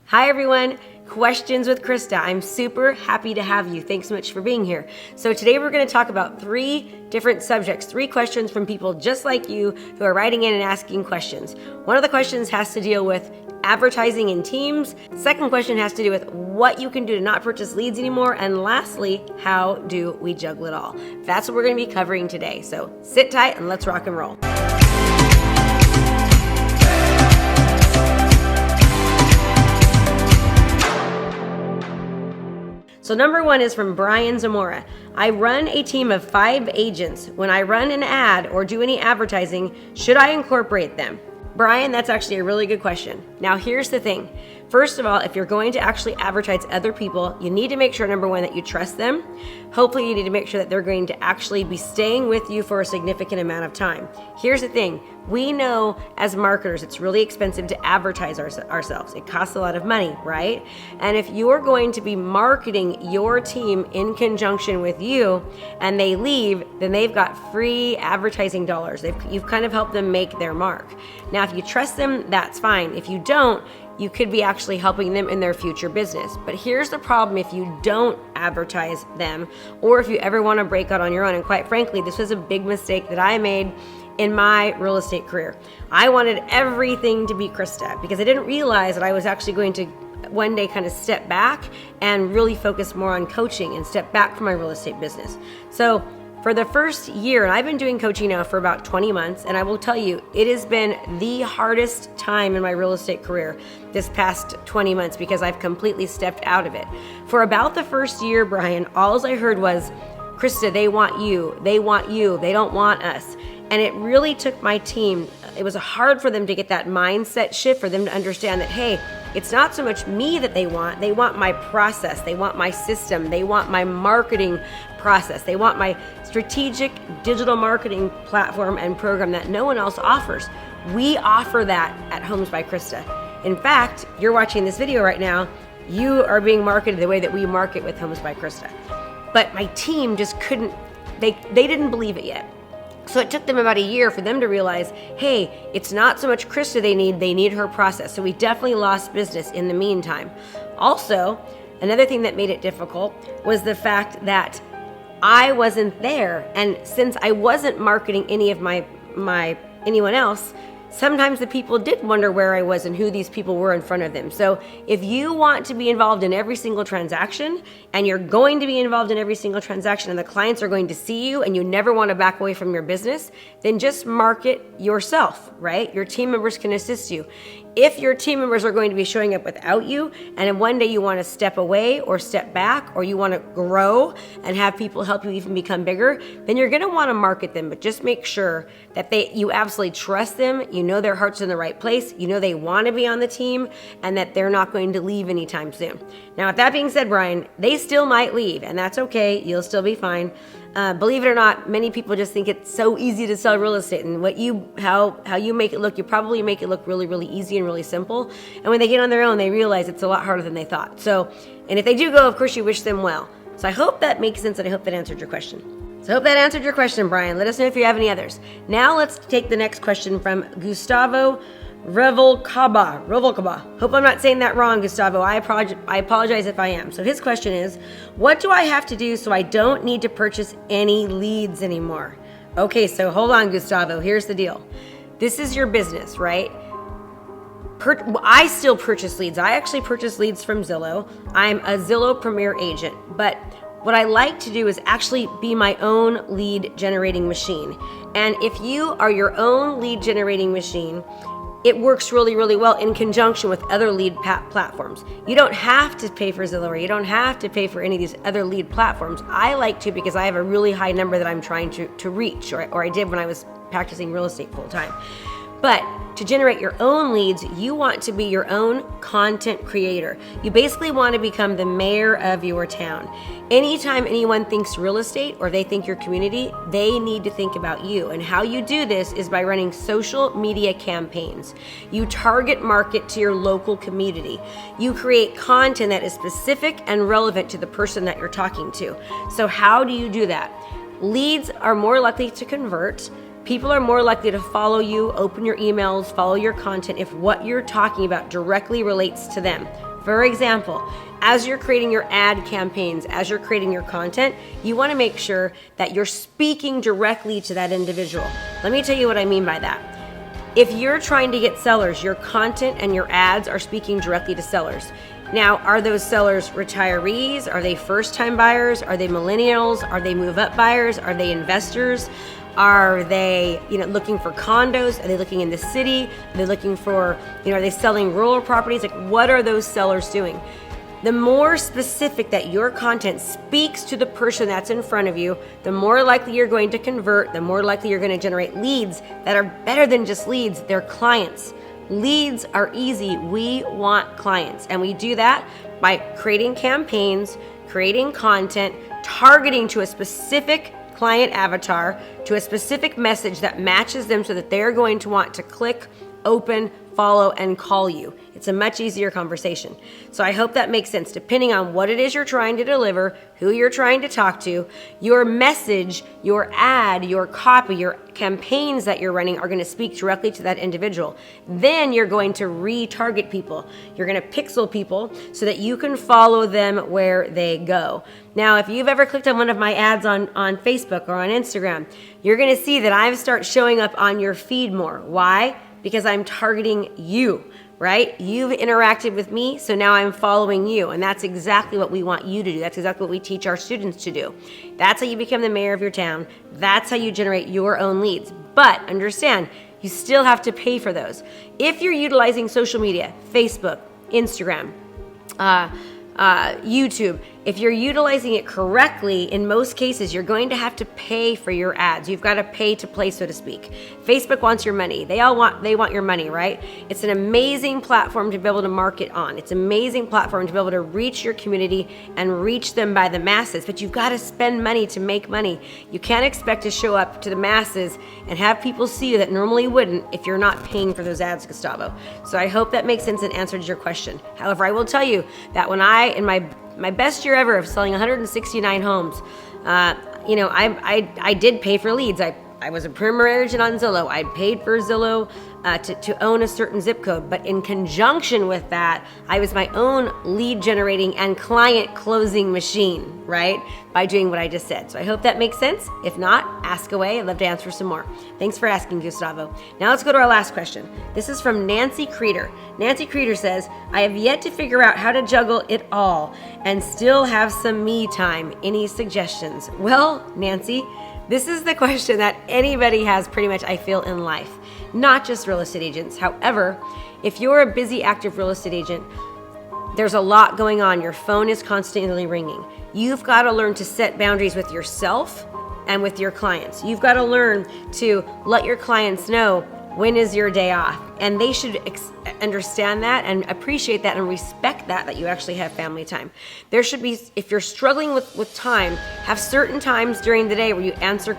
Hi everyone, Questions with Krista. I'm super happy to have you. Thanks so much for being here. So today we're going to talk about 3 different subjects, 3 questions from people just like you who are writing in and asking questions. One of the questions has to deal with advertising in teams. Second question has to do with what you can do to not purchase leads anymore. And lastly, how do we juggle it all? That's what we're going to be covering today. So sit tight and let's rock and roll. So number 1 is from Brian Zamora. I run a team of 5 agents. When I run an ad or do any advertising, should I incorporate them? Brian, that's actually a really good question. Now here's the thing. First of all, if you're going to actually advertise other people, you need to make sure, number 1, that you trust them. Hopefully you need to make sure that they're going to actually be staying with you for a significant amount of time. Here's the thing. We know as marketers, it's really expensive to advertise ourselves. It costs a lot of money, right? And if you're going to be marketing your team in conjunction with you and they leave, then they've got free advertising dollars. You've kind of helped them make their mark. Now, if you trust them, that's fine. If you don't, you could be actually helping them in their future business. But here's the problem if you don't advertise them, or if you ever want to break out on your own. And quite frankly, this was a big mistake that I made in my real estate career. I wanted everything to be Krista because I didn't realize that I was actually going to one day kind of step back and really focus more on coaching and step back from my real estate business. So for the first year, and I've been doing coaching now for about 20 months, and I will tell you, it has been the hardest time in my real estate career this past 20 months because I've completely stepped out of it. For about the first year, Brian, all I heard was, Krista, they want you, they don't want us. And it really took my team, it was hard for them to get that mindset shift, for them to understand that, hey, it's not so much me that they want my process, they want my system, they want my marketing process, they want my strategic digital marketing platform and program that no one else offers. We offer that at Homes by Krista. In fact, you're watching this video right now, you are being marketed the way that we market with Homes by Krista. But my team just couldn't, they didn't believe it yet. So it took them about a year for them to realize, hey, it's not so much Krista they need her process. So we definitely lost business in the meantime. Also, another thing that made it difficult was the fact that I wasn't there. And since I wasn't marketing any of my anyone else, sometimes the people did wonder where I was and who these people were in front of them. So if you want to be involved in every single transaction, and you're going to be involved in every single transaction, and the clients are going to see you, and you never want to back away from your business, then just market yourself, right? Your team members can assist you. If your team members are going to be showing up without you, and then one day you want to step away or step back, or you want to grow and have people help you even become bigger, then you're going to want to market them. But just make sure that you absolutely trust them, you know their heart's in the right place, you know they want to be on the team, and that they're not going to leave anytime soon. Now, with that being said, Brian, they still might leave, and that's okay. You'll still be fine. Believe it or not, many people just think it's so easy to sell real estate, and how you make it look, you probably make it look really, really easy and really simple. And when they get on their own, they realize it's a lot harder than they thought. So, and if they do go, of course, you wish them well. So I hope that makes sense, and I hope that answered your question. So I hope that answered your question, Brian. Let us know if you have any others. Now let's take the next question from Gustavo Ruvalcaba. Hope I'm not saying that wrong, Gustavo. I apologize if I am. So his question is, what do I have to do so I don't need to purchase any leads anymore? Okay, so hold on, Gustavo. Here's the deal. This is your business, right? I still purchase leads. I actually purchase leads from Zillow. I'm a Zillow Premier agent, but what I like to do is actually be my own lead generating machine. And if you are your own lead generating machine, it works really, really well in conjunction with other lead platforms. You don't have to pay for Zillow, or you don't have to pay for any of these other lead platforms. I like to because I have a really high number that I'm trying to reach, or I did when I was practicing real estate full time. But to generate your own leads, you want to be your own content creator. You basically want to become the mayor of your town. Anytime anyone thinks real estate or they think your community, they need to think about you. And how you do this is by running social media campaigns. You target market to your local community. You create content that is specific and relevant to the person that you're talking to. So how do you do that? Leads are more likely to convert. People are more likely to follow you, open your emails, follow your content if what you're talking about directly relates to them. For example, as you're creating your ad campaigns, as you're creating your content, you want to make sure that you're speaking directly to that individual. Let me tell you what I mean by that. If you're trying to get sellers, your content and your ads are speaking directly to sellers. Now, are those sellers retirees? Are they first-time buyers? Are they millennials? Are they move-up buyers? Are they investors? Are they, looking for condos? Are they looking in the city? Are they looking for, are they selling rural properties? Like, what are those sellers doing? The more specific that your content speaks to the person that's in front of you, the more likely you're going to convert, the more likely you're going to generate leads that are better than just leads, they're clients. Leads are easy. We want clients. And we do that by creating campaigns, creating content, targeting to a specific client avatar, to a specific message that matches them so that they're going to want to click, open, follow, and call you. It's a much easier conversation. So I hope that makes sense. Depending on what it is you're trying to deliver, who you're trying to talk to, your message, your ad, your copy, your campaigns that you're running are going to speak directly to that individual. Then you're going to retarget people. You're going to pixel people so that you can follow them where they go. Now, if you've ever clicked on one of my ads on Facebook or on Instagram, you're going to see that I start showing up on your feed more. Why? Because I'm targeting you, right? You've interacted with me, so now I'm following you. And that's exactly what we want you to do. That's exactly what we teach our students to do. That's how you become the mayor of your town. That's how you generate your own leads. But understand, you still have to pay for those. If you're utilizing social media, Facebook, Instagram, YouTube, if you're utilizing it correctly, in most cases, you're going to have to pay for your ads. You've got to pay to play, so to speak. Facebook wants your money. They want your money, right? It's an amazing platform to be able to market on. It's an amazing platform to be able to reach your community and reach them by the masses. But you've got to spend money to make money. You can't expect to show up to the masses and have people see you that normally wouldn't if you're not paying for those ads, Gustavo. So I hope that makes sense and answers your question. However, I will tell you that when in my best year ever of selling 169 homes, I did pay for leads. I was a premier agent on Zillow. I paid for Zillow to own a certain zip code. But in conjunction with that, I was my own lead generating and client closing machine, right? By doing what I just said. So I hope that makes sense. If not, ask away. I'd love to answer some more. Thanks for asking, Gustavo. Now let's go to our last question. This is from Nancy Kreider. Nancy Kreider says, I have yet to figure out how to juggle it all and still have some me time. Any suggestions? Well, Nancy, this is the question that anybody has pretty much, I feel, in life, not just real estate agents. However, if you're a busy, active real estate agent, there's a lot going on. Your phone is constantly ringing. You've got to learn to set boundaries with yourself and with your clients. You've got to learn to let your clients know when is your day off. And they should understand that and appreciate that and respect that you actually have family time. There should be, if you're struggling with time, have certain times during the day where you answer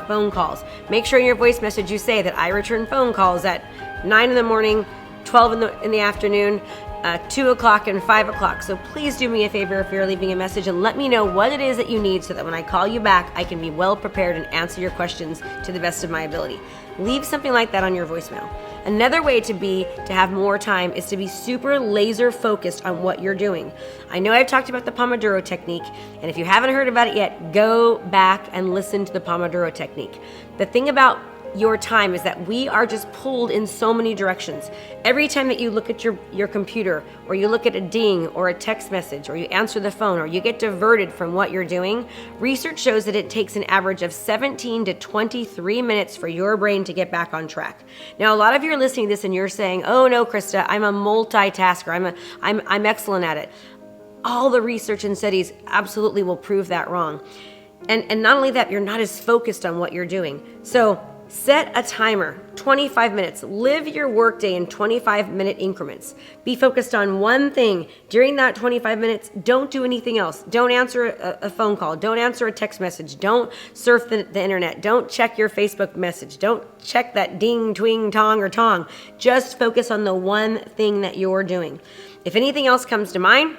phone calls. Make sure in your voice message you say that I return phone calls at 9 in the morning, 12 in the afternoon, 2 o'clock and 5 o'clock. So please do me a favor if you're leaving a message and let me know what it is that you need so that when I call you back, I can be well prepared and answer your questions to the best of my ability. Leave something like that on your voicemail. Another way to have more time is to be super laser focused on what you're doing. I know I've talked about the Pomodoro technique, and if you haven't heard about it yet, go back and listen to the Pomodoro technique. The thing about your time is that we are just pulled in so many directions. Every time that you look at your computer, or you look at a ding or a text message, or you answer the phone, or you get diverted from what you're doing, research shows that it takes an average of 17 to 23 minutes for your brain to get back on track. Now, a lot of you are listening to this and you're saying, oh no, Krista, I'm a multitasker. I'm excellent at it. All the research and studies absolutely will prove that wrong. And not only that, you're not as focused on what you're doing. So set a timer, 25 minutes. Live your workday in 25-minute increments. Be focused on one thing. During that 25 minutes, don't do anything else. Don't answer a phone call. Don't answer a text message. Don't surf the internet. Don't check your Facebook message. Don't check that ding, twing, tong, or tong. Just focus on the one thing that you're doing. If anything else comes to mind,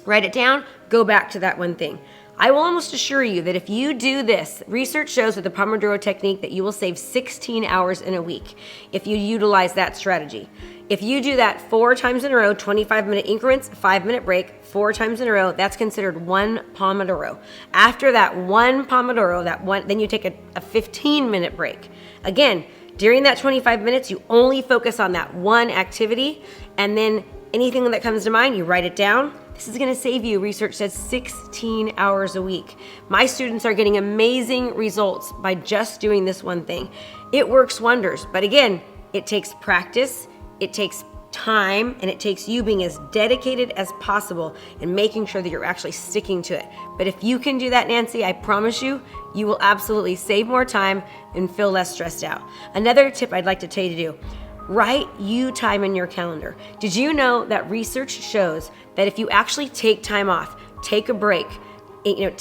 write it down. Go back to that one thing. I will almost assure you that if you do this, research shows with the Pomodoro technique that you will save 16 hours in a week if you utilize that strategy. If you do that 4 times in a row, 25-minute increments, 5-minute break, 4 times in a row, that's considered 1 Pomodoro. After that 1 Pomodoro, then you take a 15-minute break. Again, during that 25 minutes, you only focus on that one activity, and then anything that comes to mind, you write it down. This is going to save you, research says, 16 hours a week. My students are getting amazing results by just doing this one thing. It works wonders, but again, it takes practice, it takes time, and it takes you being as dedicated as possible and making sure that you're actually sticking to it. But if you can do that, Nancy, I promise you, you will absolutely save more time and feel less stressed out. Another tip I'd like to tell you to do: write you time in your calendar. Did you know that research shows that if you actually take time off, take a break,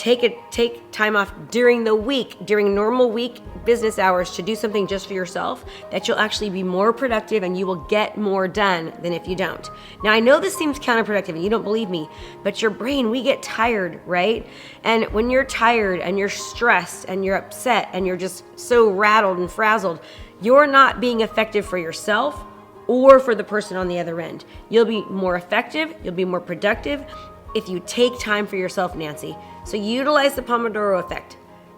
take time off during the week, during normal week business hours to do something just for yourself, that you'll actually be more productive and you will get more done than if you don't. Now, I know this seems counterproductive and you don't believe me, but your brain, we get tired, right? And when you're tired and you're stressed and you're upset and you're just so rattled and frazzled, you're not being effective for yourself or for the person on the other end. You'll be more effective, you'll be more productive if you take time for yourself, Nancy. So utilize the Pomodoro effect.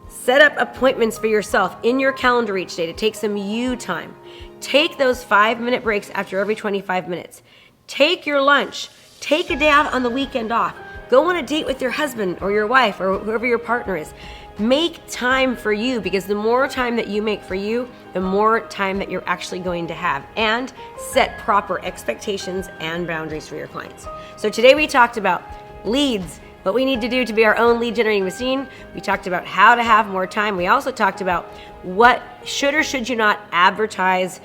Set up appointments for yourself in your calendar each day to take some you time. Take those 5-minute breaks after every 25 minutes. Take your lunch. Take a day out on the weekend off. Go on a date with your husband or your wife or whoever your partner is. Make time for you, because the more time that you make for you, the more time that you're actually going to have. And set proper expectations and boundaries for your clients. So today we talked about leads, what we need to do to be our own lead generating machine. We talked about how to have more time. We also talked about what should or should you not advertise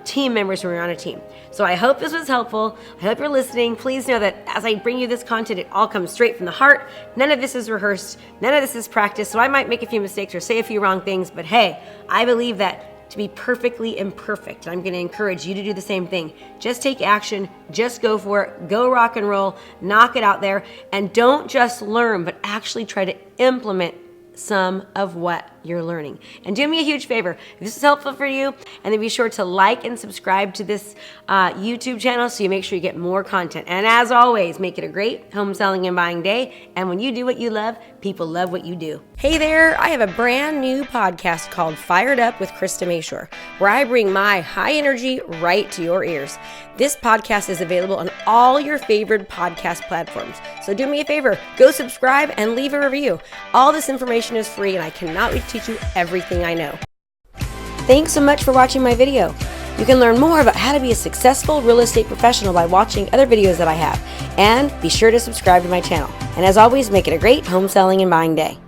team members when you're on a team. So I hope this was helpful. I hope you're listening. Please know that as I bring you this content, it all comes straight from the heart. None of this is rehearsed. None of this is practiced. So I might make a few mistakes or say a few wrong things, but hey, I believe that to be perfectly imperfect, and I'm going to encourage you to do the same thing. Just take action. Just go for it. Go rock and roll. Knock it out there. And don't just learn, but actually try to implement some of what you're learning. And do me a huge favor, if this is helpful for you, and then be sure to like and subscribe to this YouTube channel so you make sure you get more content. And as always, make it a great home selling and buying day. And when you do what you love, people love what you do. Hey there, I have a brand new podcast called Fired Up with Krista Mashore, where I bring my high energy right to your ears. This podcast is available on all your favorite podcast platforms. So do me a favor, go subscribe and leave a review. All this information is free, and I cannot wait to teach you everything I know. Thanks so much for watching my video. You can learn more about how to be a successful real estate professional by watching other videos that I have. And be sure to subscribe to my channel. And as always, make it a great home selling and buying day.